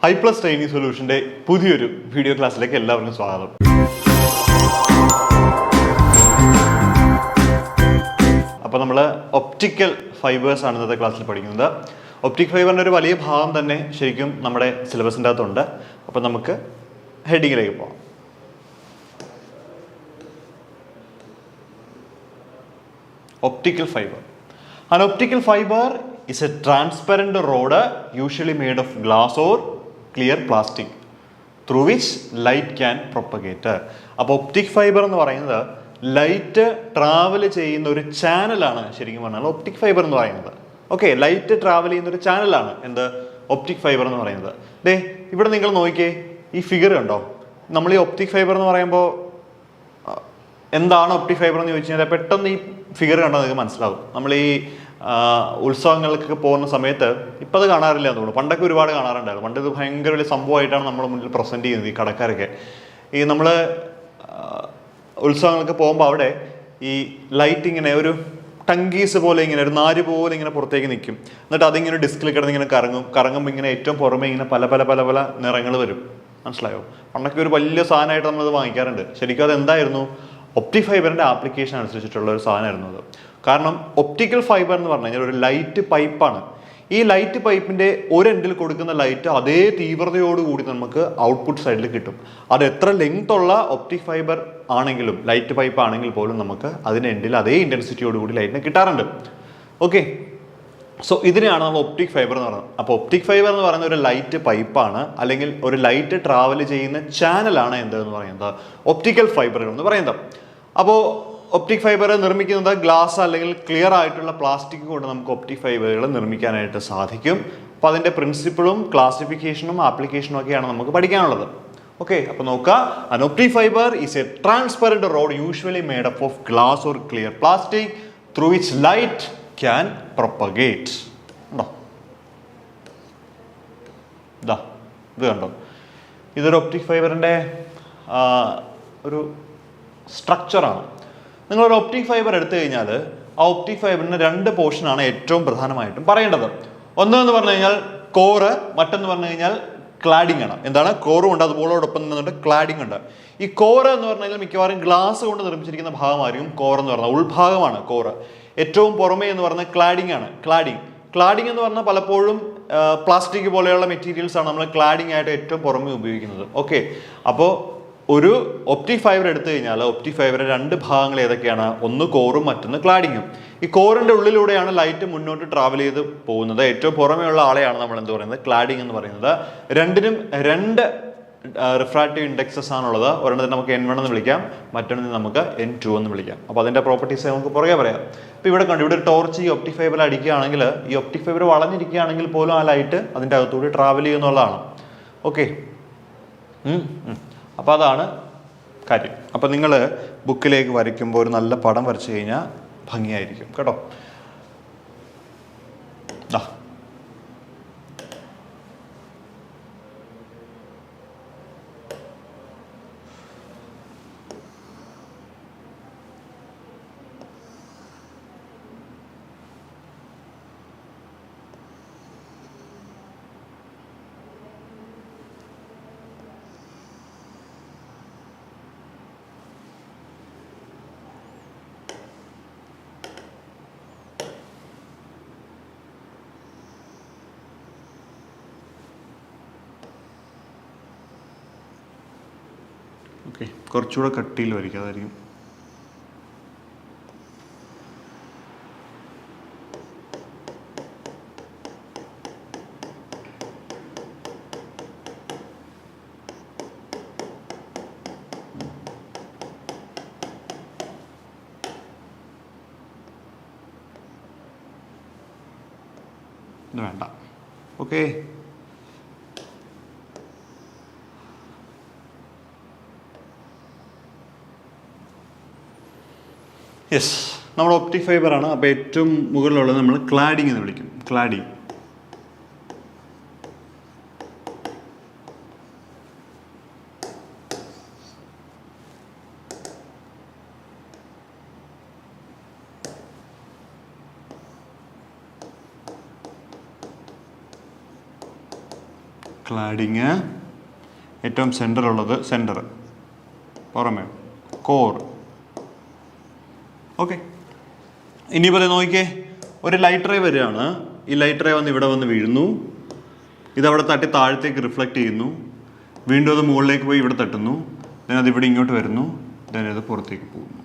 High plus training സൊല്യൂഷൻ്റെ പുതിയൊരു video ക്ലാസ്സിലേക്ക് എല്ലാവർക്കും സ്വാഗതം. അപ്പോൾ നമ്മൾ ഒപ്റ്റിക്കൽ ഫൈബേഴ്സ് ആണ് ഇന്നത്തെ ക്ലാസ്സിൽ പഠിക്കുന്നത്. ഒപ്റ്റിക് ഫൈബറിൻ്റെ ഒരു വലിയ ഭാഗം തന്നെ ശരിക്കും നമ്മുടെ സിലബസിൻ്റെ അകത്തുണ്ട്. അപ്പോൾ നമുക്ക് ഹെഡിങ്ങിലേക്ക് പോകാം. Optical fiber. An optical fiber is a transparent rod usually made of glass or clear plastic through which light can propagate. അപ്പോൾ ഒപ്റ്റിക് ഫൈബർ എന്ന് പറയുന്നത് ലൈറ്റ് ട്രാവൽ ചെയ്യുന്ന ഒരു ചാനലാണ്. ശരിക്കും പറഞ്ഞാൽ ഒപ്റ്റിക് ഫൈബർ എന്ന് പറയുന്നത് ലൈറ്റ് ട്രാവൽ ചെയ്യുന്ന ഒരു ചാനലാണ് എന്ത് ഒപ്റ്റിക് ഫൈബർ എന്ന് പറയുന്നത്. ദേ ഇവിടെ നിങ്ങൾ നോക്കിയേ, ഈ ഫിഗർ കണ്ടോ? നമ്മൾ ഈ ഒപ്റ്റിക് ഫൈബർ എന്ന് പറയുമ്പോൾ എന്താണ് ഒപ്റ്റിക് ഫൈബർ എന്ന് ചോദിച്ചു കഴിഞ്ഞാൽ പെട്ടെന്ന് ഈ ഫിഗർ കണ്ടാൽ നിങ്ങൾക്ക് മനസ്സിലാവും. നമ്മൾ ഈ ഉത്സവങ്ങൾക്ക് പോകുന്ന സമയത്ത് ഇപ്പം അത് കാണാറില്ല എന്ന് തോന്നുന്നു. പണ്ടൊക്കെ ഒരുപാട് കാണാറുണ്ടായിരുന്നു. പണ്ട് ഇത് ഭയങ്കര വലിയ സംഭവമായിട്ടാണ് നമ്മൾ മുന്നിൽ പ്രസൻറ്റ് ചെയ്യുന്നത് ഈ കടക്കാരൊക്കെ. ഈ നമ്മൾ ഉത്സവങ്ങൾക്ക് പോകുമ്പോൾ അവിടെ ഈ ലൈറ്റ് ഇങ്ങനെ ഒരു ടങ്കീസ് പോലെ ഇങ്ങനെ ഒരു നാര് പോലെ ഇങ്ങനെ പുറത്തേക്ക് നിൽക്കും. എന്നിട്ട് അതിങ്ങനെ ഡിസ്കിൽ കിടന്ന് ഇങ്ങനെ കറങ്ങുമ്പോൾ ഇങ്ങനെ ഏറ്റവും പുറമെ ഇങ്ങനെ പല പല പല പല നിറങ്ങൾ വരും. മനസ്സിലായോ? പണ്ടൊക്കെ ഒരു വലിയ സാധനമായിട്ട് നമ്മളത് വാങ്ങിക്കാറുണ്ട്. ശരിക്കും അത് എന്തായിരുന്നു? ഒപ്റ്റിക് ഫൈബറിൻ്റെ ആപ്ലിക്കേഷൻ അനുസരിച്ചിട്ടുള്ള ഒരു സാധനമായിരുന്നു അത്. കാരണം ഒപ്റ്റിക്കൽ ഫൈബർ എന്ന് പറഞ്ഞു കഴിഞ്ഞാൽ ഒരു ലൈറ്റ് പൈപ്പാണ്. ഈ ലൈറ്റ് പൈപ്പിൻ്റെ ഒരു എൻഡിൽ കൊടുക്കുന്ന ലൈറ്റ് അതേ തീവ്രതയോടുകൂടി നമുക്ക് ഔട്ട്പുട്ട് സൈഡിൽ കിട്ടും. അത് എത്ര ലെങ്ത് ഉള്ള ഒപ്റ്റിക് ഫൈബർ ആണെങ്കിലും ലൈറ്റ് പൈപ്പ് ആണെങ്കിൽ പോലും നമുക്ക് അതിൻ്റെ എൻഡിൽ അതേ ഇൻറ്റൻസിറ്റിയോടുകൂടി ലൈറ്റിനെ കിട്ടാറുണ്ട്. ഓക്കെ, സോ ഇതിനെയാണ് നമ്മൾ ഒപ്റ്റിക് ഫൈബർ എന്ന് പറയുന്നത്. അപ്പോൾ ഒപ്റ്റിക് ഫൈബർ എന്ന് പറയുന്ന ഒരു ലൈറ്റ് പൈപ്പാണ്, അല്ലെങ്കിൽ ഒരു ലൈറ്റ് ട്രാവൽ ചെയ്യുന്ന ചാനലാണ് എന്തെന്ന് പറയുന്നത് ഒപ്റ്റിക്കൽ ഫൈബറുകൾ എന്ന് പറയുന്നത്. അപ്പോൾ ഒപ്റ്റിക് ഫൈബർ നിർമ്മിക്കുന്നത് ഗ്ലാസ് അല്ലെങ്കിൽ ക്ലിയർ ആയിട്ടുള്ള പ്ലാസ്റ്റിക് കൊണ്ട് നമുക്ക് ഒപ്റ്റിക് ഫൈബറുകൾ നിർമ്മിക്കാനായിട്ട് സാധിക്കും. അപ്പോൾ അതിൻ്റെ പ്രിൻസിപ്പിളും ക്ലാസിഫിക്കേഷനും ആപ്ലിക്കേഷനും ഒക്കെയാണ് നമുക്ക് പഠിക്കാനുള്ളത്. ഓക്കെ, അപ്പോൾ നോക്കുക. An optic fiber is a transparent rod usually made up of glass or clear plastic through which light can propagate. ഉണ്ടോ? ഇത് കണ്ടോ? ഇതൊരു ഒപ്റ്റിക് ഫൈബറിൻ്റെ ഒരു സ്ട്രക്ചറാണ്. നിങ്ങളൊരു ഒപ്റ്റിക് ഫൈബർ എടുത്തു കഴിഞ്ഞാൽ ആ ഒപ്റ്റിക് ഫൈബറിന് രണ്ട് പോർഷനാണ് ഏറ്റവും പ്രധാനമായിട്ടും പറയേണ്ടത്. ഒന്നെന്ന് പറഞ്ഞു കഴിഞ്ഞാൽ കോറ്, മറ്റൊന്ന് പറഞ്ഞു കഴിഞ്ഞാൽ ക്ലാഡിംഗ് ആണ്. എന്താണ്? കോറും ഉണ്ട്, അതുപോലോടൊപ്പം നിന്നുണ്ട് ക്ലാഡിംഗ് ഉണ്ട്. ഈ കോറ് എന്ന് പറഞ്ഞു കഴിഞ്ഞാൽ മിക്കവാറും ഗ്ലാസ് കൊണ്ട് നിർമ്മിച്ചിരിക്കുന്ന ഭാഗമായിരിക്കും കോർ എന്ന് പറഞ്ഞാൽ, ഉൾഭാഗമാണ് കോറ്. ഏറ്റവും പുറമേ എന്ന് പറഞ്ഞാൽ ക്ലാഡിംഗ് ആണ്. ക്ലാഡിംഗ് എന്ന് പറഞ്ഞാൽ പലപ്പോഴും പ്ലാസ്റ്റിക് പോലെയുള്ള മെറ്റീരിയൽസ് ആണ് നമ്മൾ ക്ലാഡിംഗ് ആയിട്ട് ഏറ്റവും പുറമേ ഉപയോഗിക്കുന്നത്. ഓക്കെ, അപ്പോൾ ഒരു ഒപ്റ്റിക് ഫൈബർ എടുത്തു കഴിഞ്ഞാൽ ഒപ്റ്റിക് ഫൈബറിന്റെ രണ്ട് ഭാഗങ്ങൾ ഏതൊക്കെയാണ്? ഒന്ന് കോറും മറ്റൊന്ന് ക്ലാഡിങ്ങും. ഈ കോറിന്റെ ഉള്ളിലൂടെയാണ് ലൈറ്റ് മുന്നോട്ട് ട്രാവൽ ചെയ്ത് പോകുന്നത്. ഏറ്റവും പുറമേ ഉള്ള ആളെയാണ് നമ്മൾ എന്ത് പറയുന്നത്? ക്ലാഡിംഗ് എന്ന് പറയുന്നത്. രണ്ടിനും രണ്ട് റിഫ്രാക്റ്റീവ് ഇൻഡെക്സസ് ആണുള്ളത്. ഒരെണ്ണത്തിന് നമുക്ക് N1 എന്ന് വിളിക്കാം, മറ്റൊന്നിന് നമുക്ക് N2 എന്ന് വിളിക്കാം. അപ്പോൾ അതിൻ്റെ പ്രോപ്പർട്ടീസ് നമുക്ക് പുറകെ പറയാം. അപ്പോൾ ഇവിടെ കണ്ടു, ഇവിടെ ഒരു ടോർച്ച് ഈ ഒപ്റ്റിക് ഫൈബറിൽ അടിക്കുകയാണെങ്കിൽ ഈ ഒപ്റ്റിക് ഫൈബർ വളഞ്ഞിരിക്കുകയാണെങ്കിൽ പോലും ആ ലൈറ്റ് അതിൻ്റെ അകത്തൂടെ ട്രാവൽ ചെയ്യുന്നുള്ളതാണ്. ഓക്കെ, അപ്പോൾ അതാണ് കാര്യം. അപ്പോൾ നിങ്ങൾ ബുക്കിലേക്ക് വരയ്ക്കുമ്പോൾ ഒരു നല്ല പടം വരച്ചു കഴിഞ്ഞാൽ ഭംഗിയായിരിക്കും കേട്ടോ. ഓക്കെ, കുറച്ചുകൂടെ കട്ടിയിൽ വരയ്ക്കുക, അതായിരിക്കും. ഇത് വേണ്ട. ഓക്കെ, യെസ്, നമ്മൾ ഒപ്റ്റിക് ഫൈബർ ആണ്. അപ്പോൾ ഏറ്റവും മുകളിലുള്ളത് നമ്മൾ ക്ലാഡിംഗ് എന്ന് വിളിക്കും. ക്ലാഡിംഗ് ക്ലാഡിങ്, ഏറ്റവും സെൻറ്റർ ഉള്ളത് സെൻറ്റർ, പുറമേ കോർ. ഓക്കെ, ഇനിയിപ്പോൾ നോക്കിക്കേ, ഒരു ലൈറ്റ് റേ വരികയാണ്. ഈ ലൈറ്റ് റേ വന്ന് ഇവിടെ വന്ന് വീഴുന്നു, ഇതവിടെ തട്ടി താഴത്തേക്ക് റിഫ്ലക്റ്റ് ചെയ്യുന്നു, വീണ്ടും അത് മുകളിലേക്ക് പോയി ഇവിടെ തട്ടുന്നു, ദെൻ അത് ഇവിടെ ഇങ്ങോട്ട് വരുന്നു, ദെൻ അത് പുറത്തേക്ക് പോകുന്നു.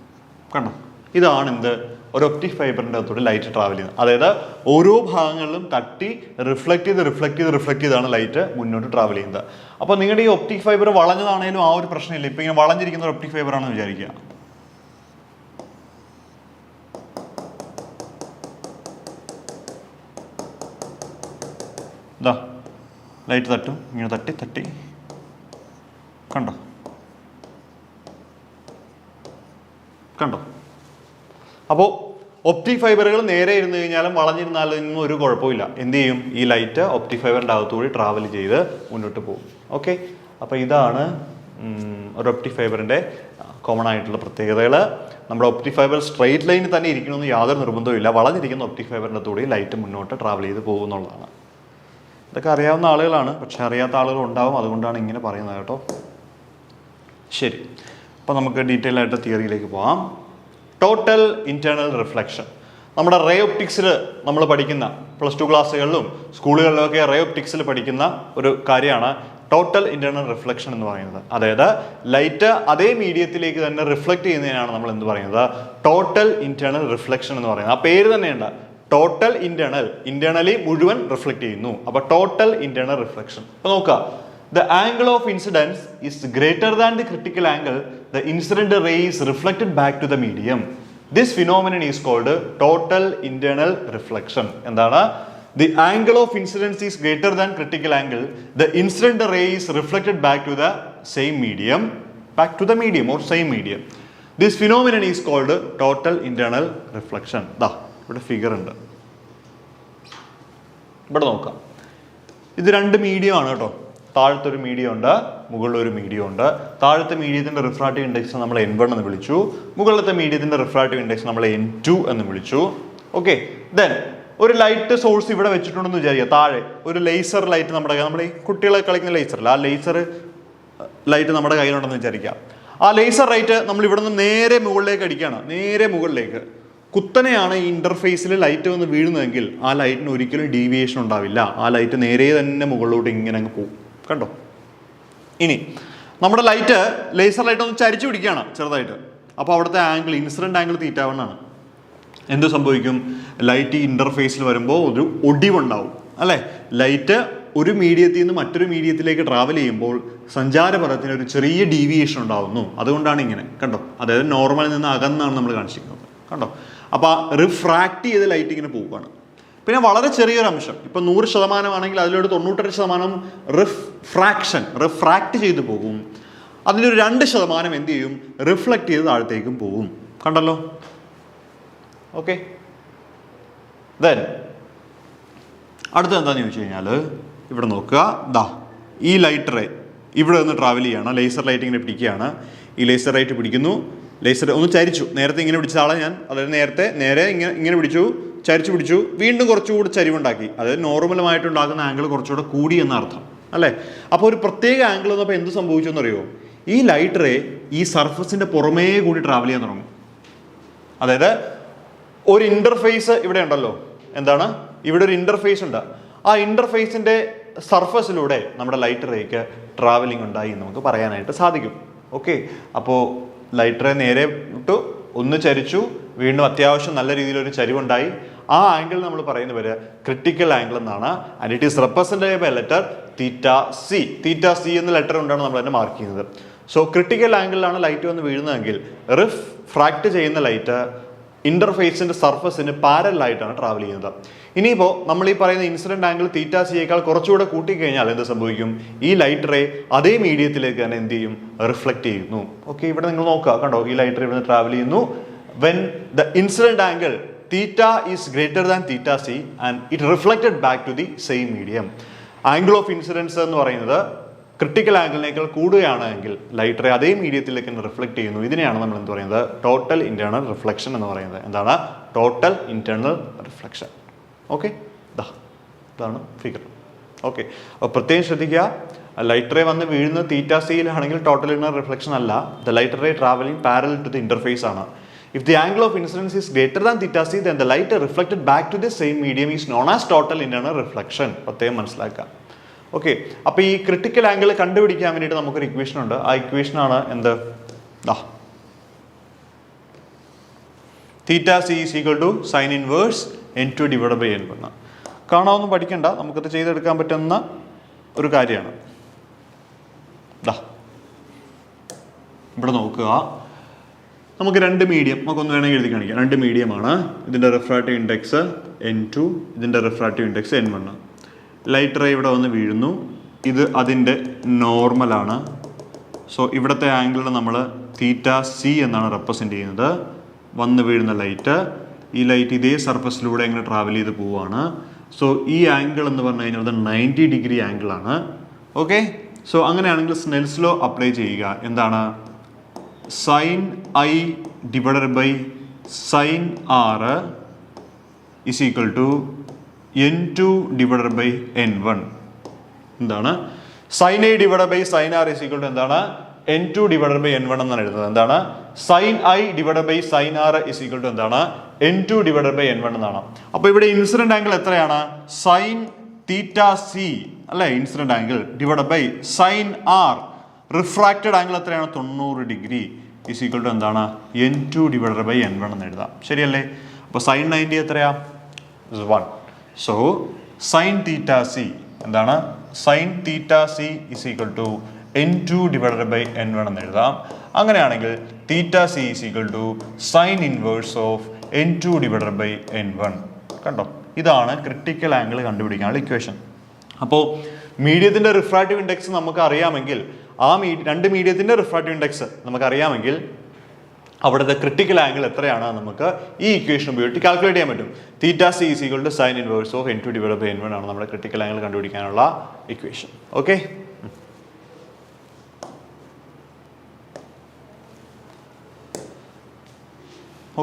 കണ്ടോ, ഇതാണ് എന്ത്, ഒരു ഒപ്റ്റിക് ഫൈബറിൻ്റെ അകത്തോടെ ലൈറ്റ് ട്രാവൽ ചെയ്യുന്നത്. അതായത് ഓരോ ഭാഗങ്ങളിലും തട്ടി റിഫ്ലക്റ്റ് ചെയ്താണ് ലൈറ്റ് മുന്നോട്ട് ട്രാവൽ ചെയ്യുന്നത്. അപ്പോൾ നിങ്ങളുടെ ഈ ഒപ്റ്റിക് ഫൈബർ വളഞ്ഞതാണേലും ആ ഒരു പ്രശ്നമില്ല. ഇപ്പം ഇങ്ങനെ വളഞ്ഞിരിക്കുന്ന ഒരു ഒപ്റ്റിക് ഫൈബർ ആണെന്ന് വിചാരിക്കുക. ഇതാ ലൈറ്റ് തട്ടും, ഇങ്ങനെ തട്ടി കണ്ടോ കണ്ടോ. അപ്പോൾ ഒപ്റ്റിക് ഫൈബറുകൾ നേരെ ഇരുന്ന് കഴിഞ്ഞാലും വളഞ്ഞിരുന്നാലും ഒരു കുഴപ്പമില്ല. എന്ത് ചെയ്യും, ഈ ലൈറ്റ് ഒപ്റ്റിക് ഫൈബറിൻ്റെ അകത്തുകൂടി ട്രാവൽ ചെയ്ത് മുന്നോട്ട് പോകും. ഓക്കെ, അപ്പോൾ ഇതാണ് ഒരു ഒപ്റ്റിക് ഫൈബറിൻ്റെ കോമൺ ആയിട്ടുള്ള പ്രത്യേകതകൾ. നമ്മുടെ ഒപ്റ്റിക് ഫൈബർ സ്ട്രെയിറ്റ് ലൈനിൽ തന്നെ ഇരിക്കണമെന്ന് യാതൊരു നിർബന്ധവുമില്ല. വളഞ്ഞിരിക്കുന്ന ഒപ്റ്റിക് ഫൈബറിൻ്റെ കൂടി ലൈറ്റ് മുന്നോട്ട് ട്രാവൽ ചെയ്ത് പോകുന്നുള്ളതാണ്. ഇതൊക്കെ അറിയാവുന്ന ആളുകളാണ്, പക്ഷെ അറിയാത്ത ആളുകൾ ഉണ്ടാവും. അതുകൊണ്ടാണ് ഇങ്ങനെ പറയുന്നത് കേട്ടോ. ശരി, അപ്പോൾ നമുക്ക് ഡീറ്റെയിൽ ആയിട്ട് തിയറിയിലേക്ക് പോകാം. ടോട്ടൽ ഇൻറ്റേർണൽ റിഫ്ലക്ഷൻ നമ്മുടെ റേ ഒപ്റ്റിക്സിൽ നമ്മൾ പഠിക്കുന്ന +2 ക്ലാസ്സുകളിലും സ്കൂളുകളിലൊക്കെ റേ ഒപ്റ്റിക്സിൽ പഠിക്കുന്ന ഒരു കാര്യമാണ് ടോട്ടൽ ഇൻറ്റേർണൽ റിഫ്ലക്ഷൻ എന്ന് പറയുന്നത്. അതായത് ലൈറ്റ് അതേ മീഡിയത്തിലേക്ക് തന്നെ റിഫ്ലക്റ്റ് ചെയ്യുന്നതിനാണ് നമ്മൾ എന്ത് പറയുന്നത്, ടോട്ടൽ ഇൻറ്റേർണൽ റിഫ്ലക്ഷൻ എന്ന് പറയുന്നത്. ആ പേര് തന്നെയുണ്ട്, ടോട്ടൽ ഇന്റേണലി മുഴുവൻ റിഫ്ലക്റ്റ് ചെയ്യുന്നു. അപ്പോൾ ടോട്ടൽ ഇൻറ്റേർണൽ റിഫ്ലക്ഷൻ. അപ്പോൾ നോക്കുക, the angle of incidence is greater than the critical angle the incident ray is reflected back to the medium. This phenomenon is called total internal reflection. എന്താണ്, the angle of incidence is greater than critical angle the incident ray is reflected back to the medium or same medium. This phenomenon is called total internal reflection. ദാ ഇവിടെ figure ഉണ്ട്, ഇവിടെ നോക്കാം. ഇത് രണ്ട് medium ആണ് കേട്ടോ. താഴത്തൊരു മീഡിയം ഉണ്ട്, മുകളിലൊരു മീഡിയം ഉണ്ട്. താഴത്തെ മീഡിയത്തിൻ്റെ റിഫ്രാക്റ്റീവ് ഇൻഡെക്സ് നമ്മൾ N1 എന്ന് വിളിച്ചു, മുകളിലത്തെ മീഡിയത്തിൻ്റെ റിഫ്രാക്റ്റീവ് ഇൻഡെക്സ് നമ്മൾ N2 എന്ന് വിളിച്ചു. ഓക്കെ, ദെൻ ഒരു ലൈറ്റ് സോഴ്സ് ഇവിടെ വെച്ചിട്ടുണ്ടെന്ന് വിചാരിക്കുക. താഴെ ഒരു ലേസർ ലൈറ്റ് നമ്മുടെ ഈ കുട്ടികളെ കളിക്കുന്ന ലേസറില്ല, ആ ലേസർ ലൈറ്റ് നമ്മുടെ കയ്യിലുണ്ടെന്ന് വിചാരിക്കുക. ആ ലേസർ ലൈറ്റ് നമ്മൾ ഇവിടെ നിന്ന് നേരെ മുകളിലേക്ക് അടിക്കുകയാണ്, നേരെ മുകളിലേക്ക്. കുത്തനെയാണ് ഈ ഇൻ്റർഫേസിൽ ലൈറ്റ് വന്ന് വീഴുന്നതെങ്കിൽ ആ ലൈറ്റിന് ഒരിക്കലും ഡീവിയേഷൻ ഉണ്ടാവില്ല. ആ ലൈറ്റ് നേരെ തന്നെ മുകളിലോട്ട് ഇങ്ങനെ അങ്ങ് പോകും. കണ്ടോ, ഇനി നമ്മുടെ ലൈറ്റ് ലേസർ ലൈറ്റ് ഒന്ന് ചരിച്ചു പിടിക്കുകയാണ് ചെറുതായിട്ട്. അപ്പോൾ അവിടുത്തെ ആംഗിൾ, ഇൻസിഡൻറ്റ് ആംഗിൾ θ1 ആണ്. എന്ത് സംഭവിക്കും, ലൈറ്റ് ഈ ഇൻ്റർഫേസിൽ വരുമ്പോൾ ഒരു ഒടിവുണ്ടാവും അല്ലേ. ലൈറ്റ് ഒരു മീഡിയത്തിൽ നിന്ന് മറ്റൊരു മീഡിയത്തിലേക്ക് ട്രാവൽ ചെയ്യുമ്പോൾ സഞ്ചാരപഥത്തിന് ഒരു ചെറിയ ഡീവിയേഷൻ ഉണ്ടാവുന്നു. അതുകൊണ്ടാണ് ഇങ്ങനെ കണ്ടോ, അതായത് നോർമലിൽ നിന്ന് അകന്നാണ് നമ്മൾ കാണിച്ചിരിക്കുന്നത്. കണ്ടോ, അപ്പോൾ റിഫ്രാക്റ്റ് ചെയ്ത് ലൈറ്റ് ഇങ്ങനെ പോവുകയാണ്. പിന്നെ വളരെ ചെറിയൊരു അംശം, ഇപ്പം 100% ആണെങ്കിൽ അതിലൊരു 98% റിഫ്രാക്റ്റ് ചെയ്ത് പോകും. അതിലൊരു 2% എന്ത് ചെയ്യും, റിഫ്ലക്റ്റ് ചെയ്ത് താഴത്തേക്കും പോകും. കണ്ടല്ലോ. ഓക്കെ, ദെൻ അടുത്തത് എന്താണെന്ന് ചോദിച്ചു കഴിഞ്ഞാൽ ഇവിടെ നോക്കുക. ദാ ഈ ലൈറ്റ് റേ ഇവിടെ നിന്ന് ട്രാവൽ ചെയ്യുകയാണ്. ലേസർ ലൈറ്റ് ഇങ്ങനെ പിടിക്കുകയാണ്. ഈ ലേസർ ലൈറ്റ് പിടിക്കുന്നു, ലേസർ ഒന്ന് ചരിച്ചു. നേരത്തെ ഇങ്ങനെ പിടിച്ച ആളെ ഞാൻ, അതായത് നേരെ ഇങ്ങനെ പിടിച്ചു, ചരിച്ചു പിടിച്ചു, വീണ്ടും കുറച്ചുകൂടി ചരിവുണ്ടാക്കി. അതായത് നോർമലുമായിട്ടുണ്ടാകുന്ന ആംഗിൾ കുറച്ചുകൂടെ കൂടി എന്നർത്ഥം അല്ലേ. അപ്പോൾ ഒരു പ്രത്യേക ആംഗിൾ വന്നപ്പോൾ എന്ത് സംഭവിച്ചു എന്നറിയോ, ഈ ലൈറ്റ് റേ ഈ സർഫസിൻ്റെ പുറമേ കൂടി ട്രാവൽ ചെയ്യാൻ തുടങ്ങും. അതായത് ഒരു ഇൻ്റർഫേസ് ഇവിടെ ഉണ്ടല്ലോ, എന്താണ്, ഇവിടെ ഒരു ഇൻ്റർഫേസ് ഉണ്ട്. ആ ഇൻ്റർഫേസിൻ്റെ സർഫസിലൂടെ നമ്മുടെ ലൈറ്റ് റേക്ക് ട്രാവലിംഗ് ഉണ്ടായി എന്ന് നമുക്ക് പറയാനായിട്ട് സാധിക്കും. ഓക്കെ, അപ്പോൾ ലൈറ്റ് റേ നേരെ ഇട്ടു, ഒന്ന് ചരിച്ചു, വീണ്ടും അത്യാവശ്യം നല്ല രീതിയിലൊരു ചരിവുണ്ടായി. ആ ആംഗിൾ നമ്മൾ പറയുന്നത് ക്രിട്ടിക്കൽ ആംഗിൾ എന്നാണ്. And it is represented by letter θc എന്ന ലെറ്റർ കൊണ്ടാണ് നമ്മൾ തന്നെ മാർക്ക് ചെയ്യുന്നത്. സോ ക്രിട്ടിക്കൽ ആംഗിളിലാണ് ലൈറ്റ് വന്ന് വീഴുന്നതെങ്കിൽ റിഫ്രാക്റ്റ് ചെയ്യുന്ന ലൈറ്റ് ഇൻ്റർഫേസിൻ്റെ സർഫസിന് പാരലായിട്ടാണ് ട്രാവൽ ചെയ്യുന്നത്. ഇനിയിപ്പോൾ നമ്മൾ ഈ പറയുന്ന ഇൻസിഡൻറ്റ് ആംഗിൾ θc കുറച്ചുകൂടെ കൂട്ടിക്കഴിഞ്ഞാൽ എന്ത് സംഭവിക്കും, ഈ ലൈറ്റ് റേ അതേ മീഡിയത്തിലേക്ക് തന്നെ എന്ത് ചെയ്യും, റിഫ്ലക്റ്റ് ചെയ്യുന്നു. ഓക്കെ, ഇവിടെ നിങ്ങൾ നോക്കുക, കണ്ടോ, ഈ ലൈറ്റ് റേ ഇവിടെ നിന്ന് ട്രാവൽ ചെയ്യുന്നു. When the incident angle θ is greater than θc and it reflected back to the same medium. Angle of incidence എന്ന് പറയുന്നത് ക്രിട്ടിക്കൽ ആംഗിളിനേക്കാൾ കൂടുകയാണെങ്കിൽ ലൈറ്റ് റേ അതേ മീഡിയത്തിലേക്ക് റിഫ്ലക്റ്റ് ചെയ്യുന്നു. ഇതിനെയാണ് നമ്മൾ എന്ത് പറയുന്നത്, ടോട്ടൽ ഇന്റേണൽ റിഫ്ലക്ഷൻ എന്ന് പറയുന്നത്. എന്താണ് ടോട്ടൽ ഇന്റേണൽ റിഫ്ലക്ഷൻ? ഓക്കെ, ഇതാണ് ഫിഗർ. ഓക്കെ, അപ്പോൾ പ്രത്യേകം ശ്രദ്ധിക്കുക, ലൈറ്റ് റേ വന്ന് വീഴുന്ന തീറ്റ സിയിലാണെങ്കിൽ ടോട്ടൽ ഇന്നർ റിഫ്ലക്ഷൻ അല്ല, the light ray travelling parallel to the interface ആണ്. If the angle of incidence is greater than theta c, then the light reflected back to the same medium is known as total internal reflection. പ്രത്യേകം മനസ്സിലാക്കുക. Okay, അപ്പോൾ ഈ critical angle കണ്ടുപിടിക്കാൻ വേണ്ടിയിട്ട് നമുക്കൊരു equation ഉണ്ട്. ആ ഇക്വേഷൻ ആണ് എന്ത്? Theta c is equal to sine inverse n2 divide by n1. കാണാവൊന്നും പഠിക്കണ്ട, നമുക്കത് ചെയ്തെടുക്കാൻ പറ്റുന്ന ഒരു കാര്യമാണ്. ഇവിടെ നോക്കുക, നമുക്ക് രണ്ട് മീഡിയം നമുക്കൊന്ന് വേണമെങ്കിൽ എഴുതി കാണിക്കാം. രണ്ട് മീഡിയമാണ്. ഇതിൻ്റെ റിഫ്രാക്റ്റീവ് ഇൻഡെക്സ് n2, ഇതിൻ്റെ refractive index n1. Light ray ഇവിടെ വന്ന് വീഴുന്നു, ഇത് അതിൻ്റെ നോർമലാണ്. സോ ഇവിടുത്തെ ആംഗിളിൽ നമ്മൾ തീറ്റ സി എന്നാണ് റെപ്രസെൻ്റ് ചെയ്യുന്നത്. വന്ന് വീഴുന്ന ലൈറ്റ്, ഈ ലൈറ്റ് ഇതേ സർഫസിലൂടെ ഇങ്ങനെ ട്രാവൽ ചെയ്ത് പോവുകയാണ്. സോ ഈ ആംഗിൾ എന്ന് പറഞ്ഞു കഴിഞ്ഞാൽ അത് 90 ഡിഗ്രി ആംഗിളാണ്. ഓക്കെ, സോ അങ്ങനെയാണെങ്കിൽ സ്നെൽസ് ലോ അപ്ലൈ ചെയ്യുക. എന്താണ്? Sine i divided by sine r is equal to n2 divided by n1. എന്താണ്? Sine i divided by sine r is equal to എന്താണ്? n2 ഡിവൈഡഡ് ബൈ n1 എന്നാണ് എഴുതുന്നത്. എന്താണ്? Sine i divided by sine r is equal to എന്താണ്? n2 divided by n1 എന്നാണ്. അപ്പോൾ ഇവിടെ incident angle എത്രയാണ്? സൈൻ തീറ്റ സി അല്ലേ, incident angle divided by sine r. Refracted angle എത്രയാണ്? 90 ഡിഗ്രി ഇസ് ഈക്വൽ ടു എന്താണ്? n2 ഡിവൈഡഡ് ബൈ n1 എന്ന് എഴുതാം. ശരിയല്ലേ? അപ്പോൾ സൈൻ 90 എത്രയാ? 1. സോ സൈൻ തീറ്റ സി എന്താണ്? Sine theta c is equal to n2 divided by n1 എന്ന് എഴുതാം. അങ്ങനെയാണെങ്കിൽ theta c is equal to sine inverse of n2 divided by n1. കണ്ടോ? ഇതാണ് ക്രിട്ടിക്കൽ ആംഗിൾ കണ്ടുപിടിക്കാനുള്ള ഇക്വേഷൻ. അപ്പോൾ മീഡിയത്തിൻ്റെ റിഫ്രാക്റ്റീവ് ഇൻഡെക്സ് നമുക്ക് അറിയാമെങ്കിൽ, ആ രണ്ട് മീഡിയത്തിൻ്റെ റിഫ്രാക്റ്റീവ് ഇൻഡെക്സ് നമുക്കറിയാമെങ്കിൽ അവിടുത്തെ ക്രിട്ടിക്കൽ ആംഗിൾ എത്രയാണ് നമുക്ക് ഈ ഇക്വേഷൻ ഉപയോഗിച്ച് കാൽക്കുലേറ്റ് ചെയ്യാൻ പറ്റും. Theta c is equal to sine inverse of n2 divided by n1 ആണ് നമ്മുടെ ക്രിട്ടിക്കൽ ആംഗിൾ കണ്ടുപിടിക്കാനുള്ള equation. Okay,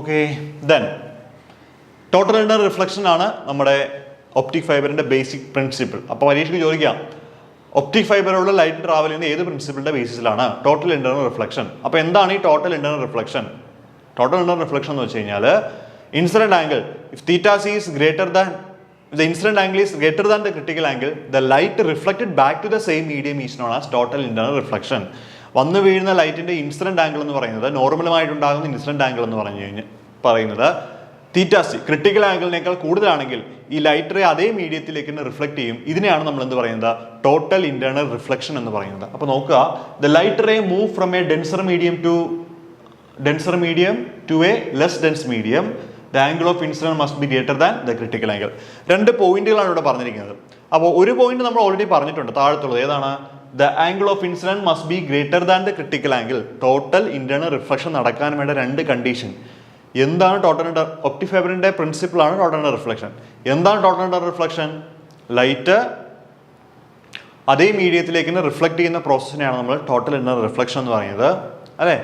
okay then total inter reflection ആണ് നമ്മുടെ ഒപ്റ്റിക് ഫൈബറിന്റെ ബേസിക് പ്രിൻസിപ്പിൾ. അപ്പോൾ പരീക്ഷയ്ക്ക് ചോദിക്കാം, ഒപ്റ്റിക് ഫൈബറിലുള്ള ലൈറ്റ് ട്രാവൽ ചെയ്യുന്ന ഏത് പ്രിൻസിപ്പിളിന്റെ ബേസിസിലാണ്? Total internal reflection. അപ്പോൾ എന്താണ് ഈ total internal reflection? Total internal reflection എന്ന് വെച്ച് കഴിഞ്ഞാൽ incident angle, if theta c is greater than the incident angle is greater than the critical angle, the light reflected back to the same medium is known as total internal reflection. വന്ന് വീഴുന്ന ലൈറ്റിന്റെ incident angle എന്ന് പറയുന്നത്, നോർമലുമായിട്ടുണ്ടാകുന്ന incident angle എന്ന് പറയുന്നത് തീറ്റ C critical ആംഗിളിനേക്കാൾ കൂടുതലാണെങ്കിൽ ഈ light ray അതേ മീഡിയത്തിലേക്ക് റിഫ്ലക്ട് ചെയ്യും. ഇതിനെയാണ് നമ്മൾ എന്ത് പറയുന്നത്? ടോട്ടൽ ഇന്റേണൽ റിഫ്ലക്ഷൻ എന്ന് പറയുന്നത്. അപ്പോൾ നോക്കുക, the light ray move from a denser medium to a less dense medium. The angle of incident must be greater than the critical angle. രണ്ട് പോയിന്റുകളാണ് ഇവിടെ പറഞ്ഞിരിക്കുന്നത്. അപ്പോൾ ഒരു പോയിന്റ് നമ്മൾ ഓൾറെഡി പറഞ്ഞിട്ടുണ്ട്, താഴത്തുള്ളത് ഏതാണ്? The angle of incident must be greater than the critical angle. Total internal reflection നടക്കാൻ വേണ്ട രണ്ട് കണ്ടീഷൻ. എന്താണ് ടോട്ടൽ ഇന്റർ? ഒപ്റ്റിക് ഫൈബറിന്റെ പ്രിൻസിപ്പിളാണ് ടോട്ടൽ ഇന്റർ റിഫ്ലക്ഷൻ. എന്താണ് ടോട്ടൽ ഇന്റർ റിഫ്ലക്ഷൻ? ലൈറ്റ് അതേ മീഡിയത്തിലേക്ക് റിഫ്ലക്ട് ചെയ്യുന്ന പ്രോസസ്സിനെയാണ് നമ്മൾ ടോട്ടൽ ഇന്റർ റിഫ്ലക്ഷൻ എന്ന് പറയുന്നത്, അല്ലേ?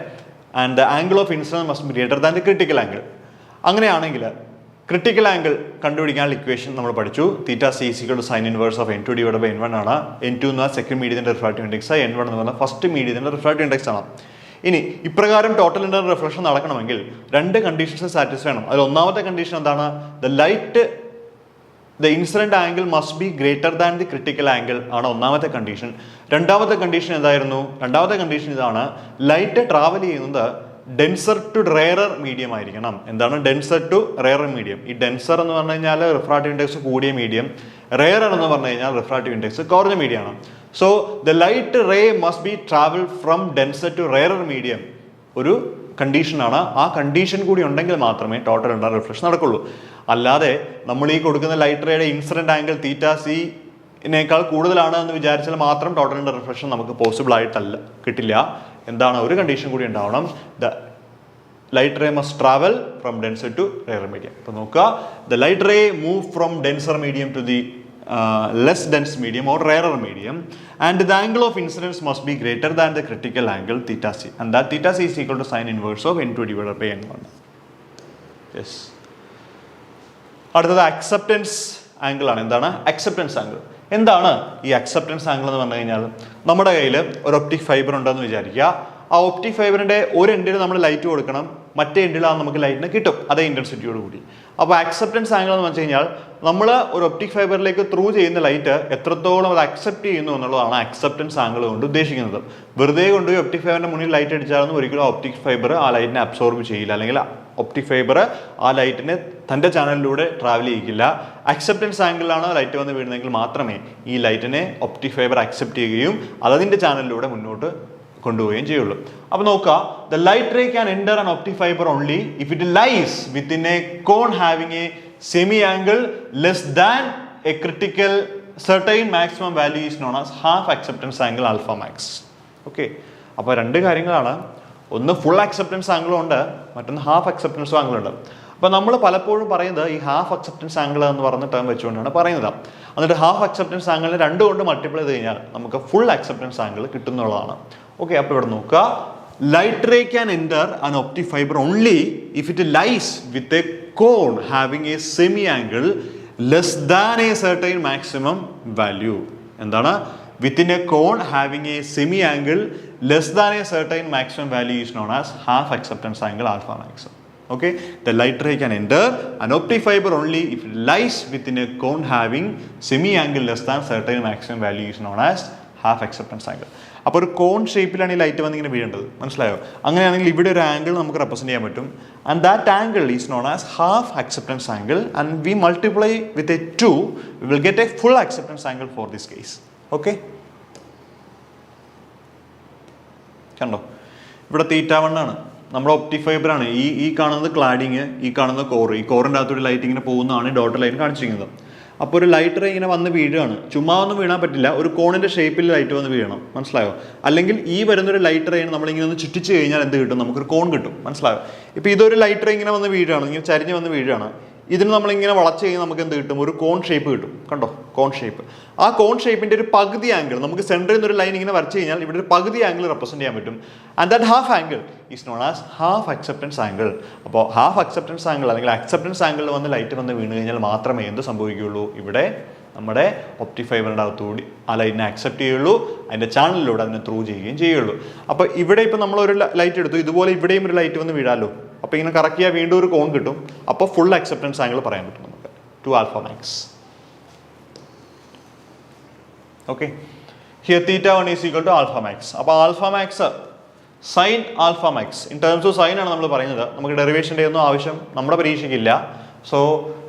And the angle of incident must be greater than the critical angle. അങ്ങനെയാണെങ്കിൽ ക്രിട്ടിക്കൽ ആംഗിൾ കണ്ടുപിടിക്കാനുള്ള ഇക്വേഷൻ നമ്മൾ പഠിച്ചു. Theta c is equal to sine inverse of n2 divided by n1 ആണ്. n2 എന്ന് പറഞ്ഞാൽ സെക്കൻഡ് മീഡിയത്തിന്റെ റിഫ്രാക്റ്റീവ് ഇൻഡെക്സ്, n1 എന്ന് പറഞ്ഞാൽ ഫസ്റ്റ് മീഡിയത്തിന്റെ റിഫ്രാക്റ്റീവ് ഇൻഡെക്സ് ആണ്. ഇനി ഇപ്രകാരം ടോട്ടൽ ഇന്റർണൽ റിഫ്ലക്ഷൻ നടക്കണമെങ്കിൽ രണ്ട് കണ്ടീഷൻസ് സാറ്റിസ്ഫൈ ചെയ്യണം. അതിൽ ഒന്നാമത്തെ കണ്ടീഷൻ എന്താണ്? The incident angle must be greater than the critical angle ആണ് ഒന്നാമത്തെ കണ്ടീഷൻ. രണ്ടാമത്തെ കണ്ടീഷൻ എന്തായിരുന്നു? രണ്ടാമത്തെ കണ്ടീഷൻ ഇതാണ്, ലൈറ്റ് ട്രാവൽ ചെയ്യുന്നത് ഡെൻസർ ടു റെയറർ മീഡിയം ആയിരിക്കണം. എന്താണ് ഡെൻസർ ടു റെയറർ മീഡിയം? ഈ ഡെൻസർ എന്ന് പറഞ്ഞു കഴിഞ്ഞാൽ റിഫ്രാക്റ്റീവ് ഇൻഡെക്സ് കൂടിയ മീഡിയം, റെയറർ എന്ന് പറഞ്ഞു കഴിഞ്ഞാൽ റിഫ്രാക്റ്റീവ് ഇൻഡെക്സ് കുറഞ്ഞ മീഡിയം ആണ്. So the light ray must be travel from denser to rarer medium ഒരു കണ്ടീഷനാണ്. ആ കണ്ടീഷൻ കൂടി ഉണ്ടെങ്കിൽ മാത്രമേ ടോട്ടൽ ഇന്റർണൽ റിഫ്ലക്ഷൻ നടക്കുള്ളൂ. അല്ലാതെ നമ്മൾ ഈ കൊടുക്കുന്ന ലൈറ്റ് റേയുടെ ഇൻസിഡന്റ് ആംഗിൾ തീറ്റ സിനേക്കാൾ കൂടുതലാണ് എന്ന് വിചാരിച്ചാൽ മാത്രം ടോട്ടൽ ഇന്റർണൽ റിഫ്ലക്ഷൻ നമുക്ക് പോസിബിൾ ആയിട്ടല്ല, കിട്ടില്ല. എന്താണ്? ഒരു കണ്ടീഷൻ കൂടി ഉണ്ടാവണം, the light ray must travel from denser to rare medium. അപ്പോൾ നോക്കുക, the light ray move from denser medium to the less dense medium or rarer medium, and the angle of incidence must be greater than the critical angle theta c, and that theta c is equal to sin inverse of n2 divided by n1. Yes. അടുത്തത് acceptance angle ആണ്. എന്താണ് acceptance angle? എന്താണ് ഈ acceptance angle എന്ന് പറഞ്ഞു കഴിഞ്ഞാൽ, നമ്മുടെ കയ്യിൽ ഒരു ഒപ്റ്റിക് ഫൈബർ ഉണ്ടെന്ന് വിചാരിക്കുക. ആ ഒപ്റ്റിക് ഫൈബറിന്റെ ഒരു എൻഡിൽ നമ്മൾ ലൈറ്റ് കൊടുക്കണം, മറ്റേ എൻഡിൽ നമുക്ക് ലൈറ്റിന് കിട്ടും അതേ ഇന്റൻസിറ്റിയോട് കൂടി. അപ്പോൾ അക്സെപ്റ്റൻസ് ആംഗിൾ എന്ന് വെച്ച് കഴിഞ്ഞാൽ നമ്മൾ ഒരു ഒപ്റ്റിക് ഫൈബറിലേക്ക് ത്രൂ ചെയ്യുന്ന ലൈറ്റ് എത്രത്തോളം അത് അക്സെപ്റ്റ് ചെയ്യുന്നു എന്നുള്ളതാണ് അക്സെപ്റ്റൻസ് ആംഗിൾ കൊണ്ട് ഉദ്ദേശിക്കുന്നത്. വെറുതെ കൊണ്ടുപോയി ഒപ്റ്റിക് ഫൈബറിന്റെ മുന്നിൽ ലൈറ്റ് അടിച്ചാലൊന്നും ഒരിക്കലും ഒപ്റ്റിക് ഫൈബർ ആ ലൈറ്റിനെ അബ്സോർബ് ചെയ്യില്ല, അല്ലെങ്കിൽ ഒപ്റ്റിക് ഫൈബർ ആ ലൈറ്റിനെ തൻ്റെ ചാനലിലൂടെ ട്രാവൽ ചെയ്യിക്കില്ല. അക്സെപ്റ്റൻസ് ആംഗിളിലാണ് ലൈറ്റ് വന്ന് വീഴുന്നതെങ്കിൽ മാത്രമേ ഈ ലൈറ്റിനെ ഒപ്റ്റിക് ഫൈബർ അക്സെപ്റ്റ് ചെയ്യുകയും അതതിൻ്റെ ചാനലിലൂടെ മുന്നോട്ട് കൊണ്ടുപോവുകയും ചെയ്യുള്ളൂ. അപ്പോൾ നോക്കുക, the light ray can enter an optic fibre only if it lies within a cone having a semi angle less than a critical certain maximum value is known as half acceptance angle alpha max. Okay, അപ്പോൾ രണ്ട് കാര്യങ്ങളാണ്. ഒന്ന് full acceptance ആംഗിളും ഉണ്ട്, മറ്റൊന്ന് half acceptance angle ഉണ്ട്. അപ്പോൾ നമ്മൾ പലപ്പോഴും പറയുന്നത് ഈ ഹാഫ് അക്സെപ്റ്റൻസ് ആംഗിൾ എന്ന് പറഞ്ഞ ടേം വെച്ചുകൊണ്ടാണ് പറയുന്നത്. എന്നിട്ട് ഹാഫ് അക്സെപ്റ്റൻസ് ആംഗിളിനെ 2 കൊണ്ട് മൾട്ടിപ്ലൈ ചെയ്ത് കഴിഞ്ഞാൽ നമുക്ക് ഫുൾ അക്സെപ്റ്റൻസ് ആംഗിൾ കിട്ടുന്നുള്ളതാണ്. ഓക്കെ, അപ്പോൾ ഇവിടെ നോക്കുക, light ray can enter an optic fibre only if it lies with a cone having a semi angle less than a certain maximum value. എന്താണ്? Within a cone having a semi angle less than a certain maximum value is known as half acceptance angle alpha maximum. Okay, the light ray can enter an optic fiber only if it lies within a cone having semi angle less than certain maximum value is known as half acceptance angle. അപ്പോൾ ഒരു കോൺ ഷേപ്പിലാണ് ഈ light വന്ന് ഇങ്ങനെ വീഴേണ്ടത്, മനസ്സിലായോ? അങ്ങനെയാണെങ്കിൽ ഇവിടെ ഒരു ആംഗിൾ നമുക്ക് റെപ്രസെന്റ് ചെയ്യാൻ പറ്റും. And that angle is known as half acceptance angle and we multiply with a 2 we will get a full acceptance angle for this case. Okay, കണ്ടോ, ഇവിടെ θ1 ആണ്, നമ്മുടെ ഒപ്റ്റിക് ഫൈബർ ആണ്. ഈ കാണുന്നത് ക്ലാഡിങ്, ഈ കാണുന്നത് കോർ. ഈ കോറിൻ്റെ അകത്തൊരു ലൈറ്റ് ഇങ്ങനെ പോകുന്നതാണ് ഡോട്ട് ലൈൻ കാണിച്ചിരിക്കുന്നത്. അപ്പോൾ ഒരു ലൈറ്റ് റേ ഇങ്ങനെ വന്ന് വീഴുകയാണ്. ചുമ്മാ ഒന്നും വീഴാൻ പറ്റില്ല, ഒരു കോണിൻ്റെ ഷേപ്പിൽ ലൈറ്റ് വന്ന് വീഴണം, മനസ്സിലായോ? അല്ലെങ്കിൽ ഈ വരുന്നൊരു ലൈറ്റ് റേ നമ്മളിങ്ങനെ ഒന്ന് ചുറ്റിച്ച് കഴിഞ്ഞാൽ എന്ത് കിട്ടും? നമുക്കൊരു കോൺ കിട്ടും, മനസ്സിലായോ? ഇപ്പോൾ ഇതൊരു ലൈറ്റ് റേ ഇങ്ങനെ വന്ന് വീഴുകയാണ്, ഇങ്ങനെ ചരിഞ്ഞ് വന്ന് വീഴുകയാണ്. ഇതിന് നമ്മളിങ്ങനെ വളച്ച് കഴിഞ്ഞാൽ നമുക്ക് എന്ത് കിട്ടും? ഒരു കോൺ ഷേപ്പ് കിട്ടും. കണ്ടോ, കോൺ ഷേപ്പ്. ആ കോൺ ഷേപ്പിൻ്റെ ഒരു പകുതി ആംഗിൾ നമുക്ക് സെൻറ്ററിൽ നിന്ന് ഒരു ലൈൻ ഇങ്ങനെ വരച്ച് കഴിഞ്ഞാൽ ഇവിടെ ഒരു പകുതി ആംഗിൾ റെപ്രസെൻറ്റ് ചെയ്യാൻ പറ്റും. And that half angle is known as half acceptance angle. അപ്പോൾ ഹാഫ് അക്സെപ്റ്റൻസ് ആംഗിൾ അല്ലെങ്കിൽ അക്സെപ്റ്റൻസ് ആംഗിളിൽ വന്ന് ലൈറ്റ് വന്ന് വീണ് കഴിഞ്ഞാൽ മാത്രമേ എന്ത് സംഭവിക്കുകയുള്ളൂ? ഇവിടെ നമ്മുടെ ഒപ്റ്റിക് ഫൈബറിൻ്റെ അകത്തുകൂടി ആ ലൈറ്റിനെ അക്സെപ്റ്റ് ചെയ്യുള്ളൂ, അതിൻ്റെ ചാനലിലൂടെ അതിനെ ത്രൂ ചെയ്യുകയും ചെയ്യുള്ളൂ. അപ്പോൾ ഇവിടെ ഇപ്പോൾ നമ്മളൊരു ലൈറ്റ് എടുത്തു, ഇതുപോലെ ഇവിടെയും ഒരു ലൈറ്റ് വന്ന് വീഴാമല്ലോ. അപ്പോൾ ഇങ്ങനെ കറക്റ്റ് ചെയ്യാൻ വീണ്ടും ഒരു കോൺ കിട്ടും. അപ്പോൾ ഫുൾ അക്സെപ്റ്റൻസ് ആംഗിൾ പറയാൻ പറ്റും നമുക്ക് 2 alpha max. Okay, here θ1 is equal to alpha max. അപ്പോൾ alpha max sine alpha max in terms of sine ആണ് നമ്മൾ പറയുന്നത്. നമുക്ക് ഡെറിവേഷൻ്റെ ഒന്നും ആവശ്യം നമ്മുടെ പരീക്ഷയ്ക്കില്ല. So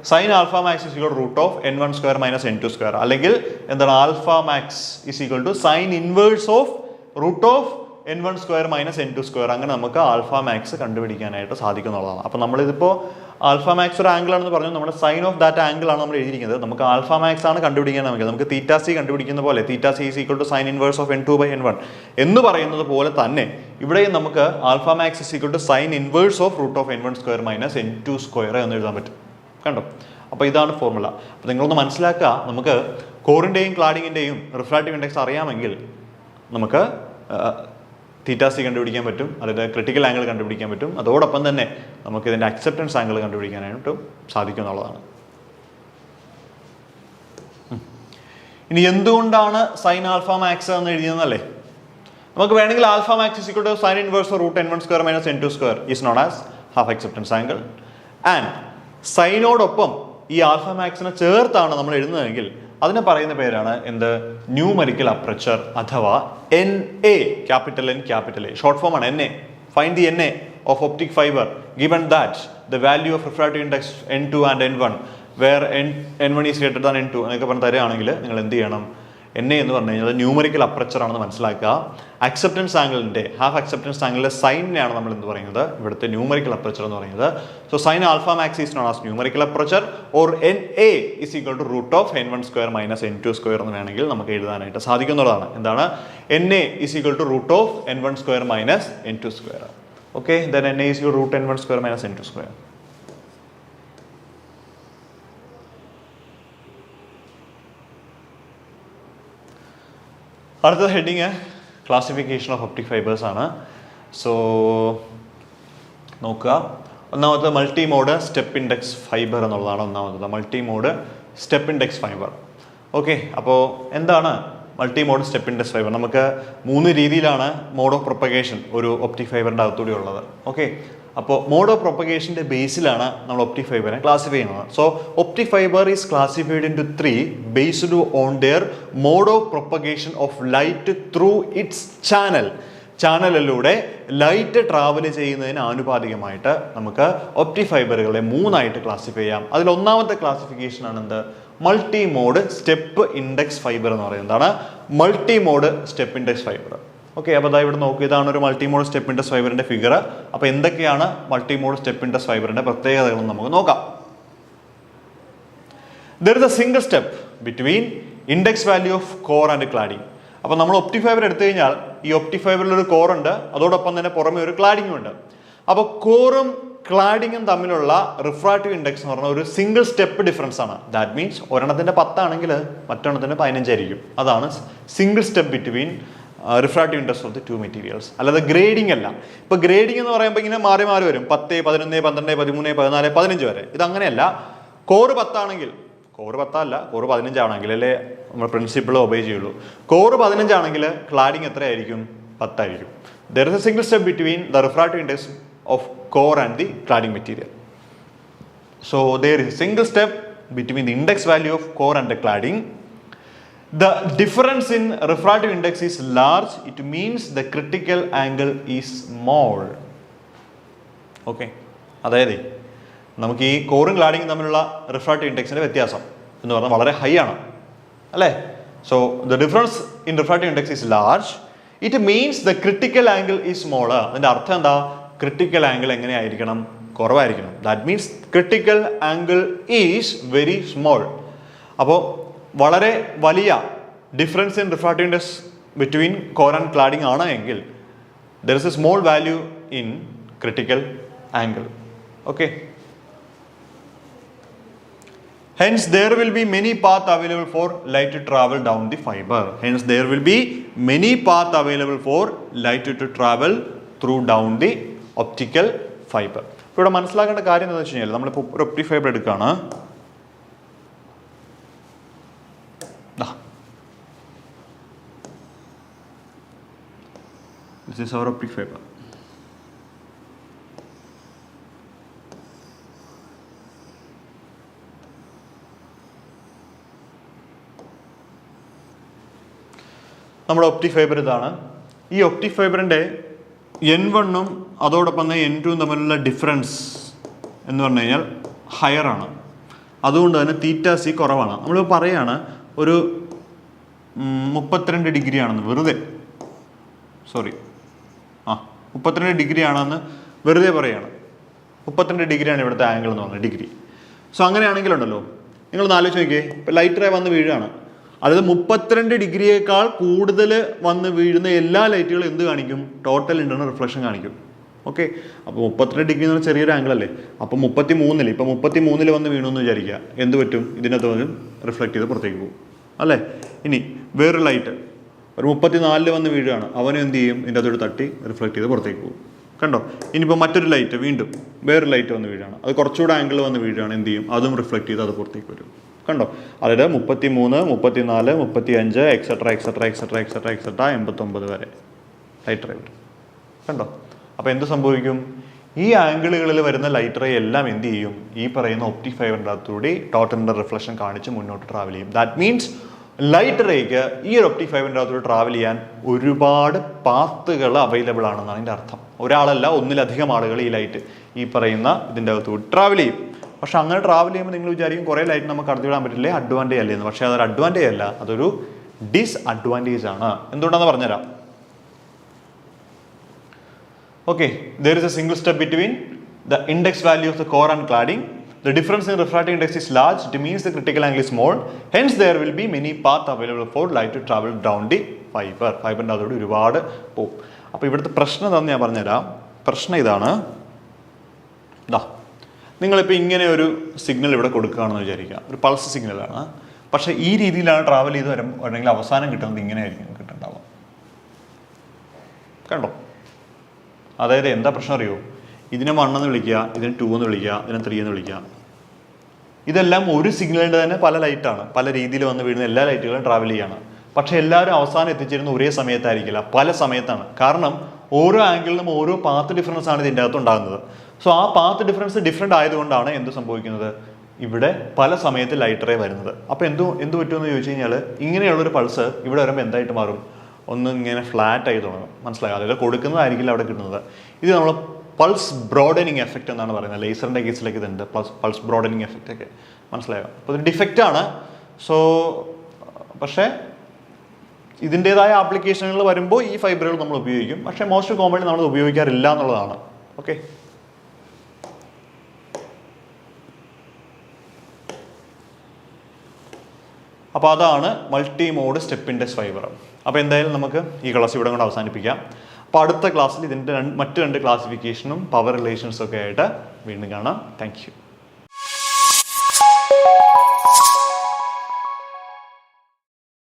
sine alpha max is equal root of n1 square minus n2 square, അല്ലെങ്കിൽ എന്താണ് alpha max is equal to sine inverse of root of n1 square minus n2 square. അങ്ങനെ നമുക്ക് ആൽഫ മാക്സ് കണ്ടുപിടിക്കാനായിട്ട് സാധിക്കുന്നുള്ളതാണ്. അപ്പോൾ നമ്മളിതിപ്പോൾ ആൽഫ മാക്സ് ഒരു angle ആണെന്ന് പറഞ്ഞു, നമ്മുടെ സൈൻ ഓഫ് ദാറ്റ് ആംഗിൾ ആണ് നമ്മൾ എഴുതിയിരിക്കുന്നത്. നമുക്ക് ആൽഫ മാക്സ് ആണ് കണ്ടുപിടിക്കാൻ നമുക്ക് θc കണ്ടുപിടിക്കുന്ന പോലെ θc is equal to sine inverse of n2/n1 എന്ന് പറയുന്നത് പോലെ തന്നെ ഇവിടെയും നമുക്ക് alpha max is equal to sine inverse of root of n1 square minus n2 square എന്ന് എഴുതാൻ പറ്റും. കണ്ടോ, അപ്പോൾ ഇതാണ് ഫോർമുല. അപ്പോൾ നിങ്ങളൊന്ന് മനസ്സിലാക്കുക, നമുക്ക് കോറിൻ്റെയും ക്ലാഡിങ്ങിൻ്റെയും റിഫ്രാക്റ്റീവ് ഇൻഡെക്സ് അറിയാമെങ്കിൽ നമുക്ക് θc കണ്ടുപിടിക്കാൻ പറ്റും, അതിൻ്റെ ക്രിട്ടിക്കൽ ആംഗിൾ കണ്ടുപിടിക്കാൻ പറ്റും. അതോടൊപ്പം തന്നെ നമുക്ക് ഇതിൻ്റെ അക്സെപ്റ്റൻസ് ആംഗിൾ കണ്ടുപിടിക്കാനായിട്ടും സാധിക്കും എന്നുള്ളതാണ്. ഇനി എന്തുകൊണ്ടാണ് സൈൻ ആൽഫ മാക്സ് എന്ന് എഴുതിയെന്നല്ലേ? നമുക്ക് വേണമെങ്കിൽ alpha max equal to sine inverse root n1 square minus n2 square is known as half acceptance angle. And സൈനോടൊപ്പം ഈ ആൽഫ മാക്സിനെ ചേർത്താണ് നമ്മൾ എഴുതുന്നതെങ്കിൽ അതിനെ പറയുന്ന പേരാണ് എന്ത്? ന്യൂമറിക്കൽ അപ്പർച്ചർ അഥവാ NA, capital N capital A. Short form ആണ് NA. Find the NA of optic fibre given that the value of refractive index n2 and n1 where n1 is greater than n2 എന്നൊക്കെ പറഞ്ഞ് തരികയാണെങ്കിൽ നിങ്ങൾ എന്ത് ചെയ്യണം? NA എന്ന് പറഞ്ഞു കഴിഞ്ഞാൽ ന്യൂമറിക്കൽ അപ്പർച്ചർ ആണെന്ന് മനസ്സിലാക്കുക. അക്സെപ്റ്റൻസ് ആംഗിളിൻ്റെ ഹാഫ് അക്സെപ്റ്റൻസ് ആംഗിളിലെ സൈനിനെയാണ് നമ്മൾ എന്ത് പറയുന്നത്? ഇവിടുത്തെ ന്യൂമറിക്കൽ അപ്പർച്ചർ എന്ന് പറയുന്നത്. So sine alpha max is known as numerical aperture or NA is equal to root of n1 square minus n2 square എന്ന് വേണമെങ്കിൽ നമുക്ക് എഴുതാനായിട്ട് സാധിക്കുന്നതാണ്. എന്താണ്? NA is equal to root of n1 square minus n2 square. Okay, then NA is equal root n1 square minus n2 square. അടുത്ത heading classification of optic fibres ആണ്. So നോക്കുക, ഒന്നാമത്തെ multi mode step index fibre എന്നുള്ളതാണ് ഒന്നാമത്തത്. Multi mode step index fibre. Okay, അപ്പോൾ എന്താണ് multi mode step index fibre? നമുക്ക് 3 രീതിയിലാണ് മോഡ് ഓഫ് പ്രൊപ്പഗേഷൻ ഒരു ഒപ്റ്റിക് ഫൈബറിൻ്റെ അകത്തൂടെ ഉള്ളത്. ഓക്കെ, അപ്പോൾ മോഡ് ഓഫ് പ്രൊപ്പഗേഷൻ്റെ ബേസിലാണ് നമ്മൾ ഒപ്റ്റിക് ഫൈബറിനെ ക്ലാസിഫൈ ചെയ്യുന്നത്. So optic fibre is classified into 3 based on their mode of propagation of light through its channel. ചാനലിലൂടെ ലൈറ്റ് ട്രാവൽ ചെയ്യുന്നതിന് ആനുപാതികമായിട്ട് നമുക്ക് ഒപ്റ്റിക് ഫൈബറുകളെ 3 ആയിട്ട് ക്ലാസിഫൈ ചെയ്യാം. അതിൽ ഒന്നാമത്തെ ക്ലാസിഫിക്കേഷൻ ആണ് എന്ത്? Multi mode step index fibre എന്ന് പറയുന്നതാണ് multi mode step index fibre. Okay, അപ്പോൾ ഇവിടെ നോക്കുക, ഇതാണ് ഒരു മൾട്ടി മോഡ് സ്റ്റെപ്പ് ഇൻഡെക്സ് ഫൈബറിന്റെ ഫിഗർ. അപ്പോൾ എന്തൊക്കെയാണ് മൾട്ടി മോഡ് സ്റ്റെപ്പ് ഇൻഡെക്സ് ഫൈബറിന്റെ പ്രത്യേകതകൾ നമുക്ക് നോക്കാം. There is a single step between index value of core and cladding. അപ്പോൾ നമ്മൾ ഒപ്റ്റിക് ഫൈബർ എടുത്തു കഴിഞ്ഞാൽ ഈ ഒപ്റ്റിക് ഫൈബറിൽ ഒരു കോർ ഉണ്ട്, അതോടൊപ്പം തന്നെ പുറമെ ഒരു ക്ലാഡിങ്ങും ഉണ്ട്. അപ്പോൾ കോറും ക്ലാഡിങ്ങും തമ്മിലുള്ള റിഫ്രാക്റ്റീവ് ഇൻഡെക്സ് എന്ന് പറഞ്ഞാൽ ഒരു സിംഗിൾ സ്റ്റെപ്പ് ഡിഫറൻസ് ആണ്. ദാറ്റ് മീൻസ് ഒരെണ്ണത്തിന്റെ 10 ആണെങ്കിൽ മറ്റൊരെണ്ണത്തിന് 15 ആയിരിക്കും. അതാണ് single step between refractive index of the 2 materials. അല്ലാതെ ഗ്രേഡിംഗ് അല്ല. ഇപ്പോൾ ഗ്രേഡിംഗ് എന്ന് പറയുമ്പോൾ ഇങ്ങനെ മാറി മാറി വരും, 10, 11, 12, 13, 14, 15 വരെ. ഇതങ്ങനെയല്ല. കോറ് 10 ആണെങ്കിൽ, കോറ് 10 അല്ല, കോറ് 15 ആണെങ്കിൽ അല്ലേ നമ്മൾ പ്രിൻസിപ്പിൾ ഒബേ ചെയ്യുള്ളൂ. കോറ് 15 ആണെങ്കിൽ ക്ലാഡിംഗ് എത്രയായിരിക്കും? 10 ആയിരിക്കും. There is A single step between the refractive index of core and the cladding material. So there is a single step between the index value of core and the cladding. The difference in refractive index is large. It means the critical angle is small. Okay, അതായത് നമുക്ക് ഈ കോറും ക്ലാഡിങ്ങും തമ്മിലുള്ള refractive ഇൻഡെക്സിന്റെ വ്യത്യാസം എന്ന് പറഞ്ഞാൽ വളരെ high ആണ് അല്ലേ? So the difference in refractive index is large. It means the critical angle is small. അതിന്റെ അർത്ഥം എന്താ? ക്രിട്ടിക്കൽ ആംഗിൾ എങ്ങനെയായിരിക്കണം? കുറവായിരിക്കണം. That means critical angle is very small. അപ്പോൾ വളരെ വലിയ difference in refractive index between core and cladding ആണ് എങ്കിൽ there is A small value in critical angle. Okay, hence there will be many paths available for light to travel down the fiber. Hence there will be many paths available for light to travel through down the optical fiber. ഇപ്പോൾ ഇവിടെ മനസ്സിലാക്കേണ്ട കാര്യം എന്താണെന്ന് വെച്ച് കഴിഞ്ഞാൽ നമ്മളിപ്പോൾ ഒരു optic fibre എടുക്കുകയാണ്. This is our optic fiber. നമ്മുടെ ഒപ്റ്റിക് ഫൈബർ ഇതാണ്. ഈ ഒപ്റ്റിക് ഫൈബറിൻ്റെ N1 അതോടൊപ്പം തന്നെ N2 തമ്മിലുള്ള ഡിഫറൻസ് എന്ന് പറഞ്ഞു കഴിഞ്ഞാൽ ഹയർ ആണ്. അതുകൊണ്ട് തന്നെ θc കുറവാണ്. നമ്മൾ പറയുകയാണ് ഒരു 32 ഡിഗ്രി ആണെന്ന്, വെറുതെ 32 ഡിഗ്രി ആണെന്ന് വെറുതെ പറയുകയാണ്. 32 ഡിഗ്രിയാണ് ഇവിടുത്തെ ആംഗിൾ എന്ന് പറഞ്ഞത്, ഡിഗ്രി. സോ അങ്ങനെയാണെങ്കിലുണ്ടല്ലോ, നിങ്ങളൊന്ന് ആലോചിച്ച് നോക്കിയേ, ഇപ്പോൾ ലൈറ്റ് റേ വന്ന് വീഴുകയാണ്. അതായത് 32 ഡിഗ്രിയേക്കാൾ കൂടുതൽ വന്ന് വീഴുന്ന എല്ലാ ലൈറ്റുകളും എന്ത് കാണിക്കും? ടോട്ടൽ ഇൻ്റർണൽ റിഫ്ലക്ഷൻ കാണിക്കും. ഓക്കെ, അപ്പോൾ 32 ഡിഗ്രി എന്ന് പറഞ്ഞാൽ ചെറിയൊരു ആംഗിൾ അല്ലേ? അപ്പോൾ 33 ഇപ്പോൾ 33 വന്ന് വീണു എന്ന് വിചാരിക്കുക, എന്ത് പറ്റും? ഇതിനകത്ത് റിഫ്ലക്ട് ചെയ്ത് പുറത്തേക്ക് പോകും അല്ലേ? ഇനി വേറൊരു ലൈറ്റ് ഒരു 34 വന്ന് വീഴുകയാണ്, അവനും എന്ത് ചെയ്യും? ഇതിൻ്റെ അകത്തോട് തട്ടി റിഫ്ലക്ട് ചെയ്ത് പുറത്തേക്ക് പോകും. കണ്ടോ? ഇനിയിപ്പോൾ മറ്റൊരു ലൈറ്റ്, വീണ്ടും വേറൊരു ലൈറ്റ് വന്ന് വീഴുകയാണ്, അത് കുറച്ചുകൂടെ ആംഗിൾ വന്ന് വീഴുകയാണ്, എന്ത് ചെയ്യും? അതും റിഫ്ലക്ട് ചെയ്ത് അത് പുറത്തേക്ക് വരും. കണ്ടോ? അതായത് 33, 34, 35 എക്സെട്ര 89 വരെ ലൈറ്റ് റേ വരും. കണ്ടോ? അപ്പോൾ എന്ത് സംഭവിക്കും? ഈ ആംഗിളുകളിൽ വരുന്ന ലൈറ്റ് റേ എല്ലാം എന്ത് ചെയ്യും? ഈ പറയുന്ന ഒപ്റ്റിക് ഫൈബറിൻ്റെ അകത്തൂടി ടോട്ടലിൻ്റെ റിഫ്ലക്ഷൻ കാണിച്ച് മുന്നോട്ട് ട്രാവൽ ചെയ്യും. ദാറ്റ് മീൻസ് ലൈറ്റ് റേക്ക് ഈ ഒരു ഒപ്റ്റിക് ഫൈബറിൻ്റെ അകത്തൂടി ട്രാവൽ ചെയ്യാൻ ഒരുപാട് പാത്തുകൾ അവൈലബിൾ ആണെന്നാണ് അതിൻ്റെ അർത്ഥം. ഒരാളല്ല, ഒന്നിലധികം ആളുകൾ ഈ പറയുന്ന ഇതിൻ്റെ അകത്തൂടി ട്രാവൽ ചെയ്യും. പക്ഷെ അങ്ങനെ ട്രാവൽ ചെയ്യുമ്പോൾ നിങ്ങൾ വിചാരിക്കും കുറേ ലൈറ്റ് നമുക്ക് കടത്തിവിടാൻ പറ്റില്ലേ, അഡ്വാൻറ്റേജ് അല്ലേ എന്ന്. പക്ഷേ അതൊരു അഡ്വാൻറ്റേജ് അല്ല, അതൊരു ഡിസ്അഡ്വാൻറ്റേജ് ആണ്. എന്തുകൊണ്ടാണെന്ന് പറഞ്ഞുതരാം. Okay, there is a single step between the index value of the core and cladding. The difference in refractive index is large. It means the critical angle is small. Hence there will be many paths available for light to travel down the fiber. ഫൈബറിൻ്റെ അതോട് ഒരുപാട് പോകും. അപ്പോൾ ഇവിടുത്തെ പ്രശ്നം എന്താണെന്ന് ഞാൻ പറഞ്ഞുതരാം. പ്രശ്നം ഇതാണ്. നിങ്ങളിപ്പോൾ ഇങ്ങനെ ഒരു സിഗ്നൽ ഇവിടെ കൊടുക്കുകയാണെന്ന് വിചാരിക്കുക, ഒരു പൾസ് സിഗ്നലാണ്. പക്ഷേ ഈ രീതിയിലാണ് ട്രാവൽ ചെയ്ത് വരണമെങ്കിൽ അവസാനം കിട്ടുന്നത് ഇങ്ങനെയായിരിക്കും കിട്ടുന്നുണ്ടാവുക. കണ്ടോ? അതായത് എന്താ പ്രശ്നം അറിയോ? ഇതിനെ 1 എന്ന് വിളിക്കുക, ഇതിനെ 2 എന്ന് വിളിക്കുക, ഇതിനെ 3 എന്ന് വിളിക്കുക. ഇതെല്ലാം ഒരു സിഗ്നലിൻ്റെ തന്നെ പല ലൈറ്റാണ്, പല രീതിയിൽ വന്ന് വീഴുന്ന എല്ലാ ലൈറ്റുകളും ട്രാവൽ ചെയ്യാണ്. പക്ഷേ എല്ലാവരും അവസാനം എത്തിച്ചേരുന്ന ഒരേ സമയത്തായിരിക്കില്ല, പല സമയത്താണ്. കാരണം ഓരോ ആംഗിളിലും ഓരോ പാത്ത് ഡിഫറൻസ് ആണ് ഇതിൻ്റെ അകത്ത് ഉണ്ടാകുന്നത്. സോ ആ പാത്ത് ഡിഫറൻസ് ഡിഫറെൻ്റ് ആയതുകൊണ്ടാണ് എന്ത് സംഭവിക്കുന്നത്, ഇവിടെ പല സമയത്ത് ലൈറ്റ് റേ വരുന്നത്. അപ്പോൾ എന്ത് പറ്റുമെന്ന് ചോദിച്ചു കഴിഞ്ഞാൽ, ഇങ്ങനെയുള്ളൊരു പൾസ് ഇവിടെ വരുമ്പോൾ എന്തായിട്ട് മാറും, ഒന്ന് ഇങ്ങനെ ഫ്ലാറ്റ് ആയി തുടങ്ങും. മനസ്സിലാകും, അതിൽ കൊടുക്കുന്നതായിരിക്കില്ല അവിടെ കിട്ടുന്നത്. ഇത് നമ്മൾ പൾസ് ബ്രോഡനിങ് എഫക്റ്റ് എന്നാണ് പറയുന്നത്. ലേസറിൻ്റെ കേസിലേക്ക് ഇതുണ്ട് പൾസ് ബ്രോഡനിങ് എഫക്റ്റ് ഒക്കെ. മനസ്സിലായോ? അപ്പോൾ ഇത് ഡിഫക്റ്റാണ്. സോ പക്ഷേ ഇതിൻ്റെതായ ആപ്ലിക്കേഷനുകൾ വരുമ്പോൾ ഈ ഫൈബറുകൾ നമ്മൾ ഉപയോഗിക്കും. പക്ഷേ മോസ്റ്റ് കോമൺലി നമ്മൾ ഉപയോഗിക്കാറില്ല എന്നുള്ളതാണ്. ഓക്കെ, അപ്പോൾ അതാണ് multi mode step index fibre. അപ്പോൾ എന്തായാലും നമുക്ക് ഈ ക്ലാസ് ഇവിടെ കൊണ്ട് അവസാനിപ്പിക്കാം. അപ്പോൾ അടുത്ത ക്ലാസ്സിൽ ഇതിൻ്റെ മറ്റ് രണ്ട് ക്ലാസിഫിക്കേഷനും പവർ റിലേഷൻസും ഒക്കെ ആയിട്ട് വീണ്ടും കാണാം. Thank you.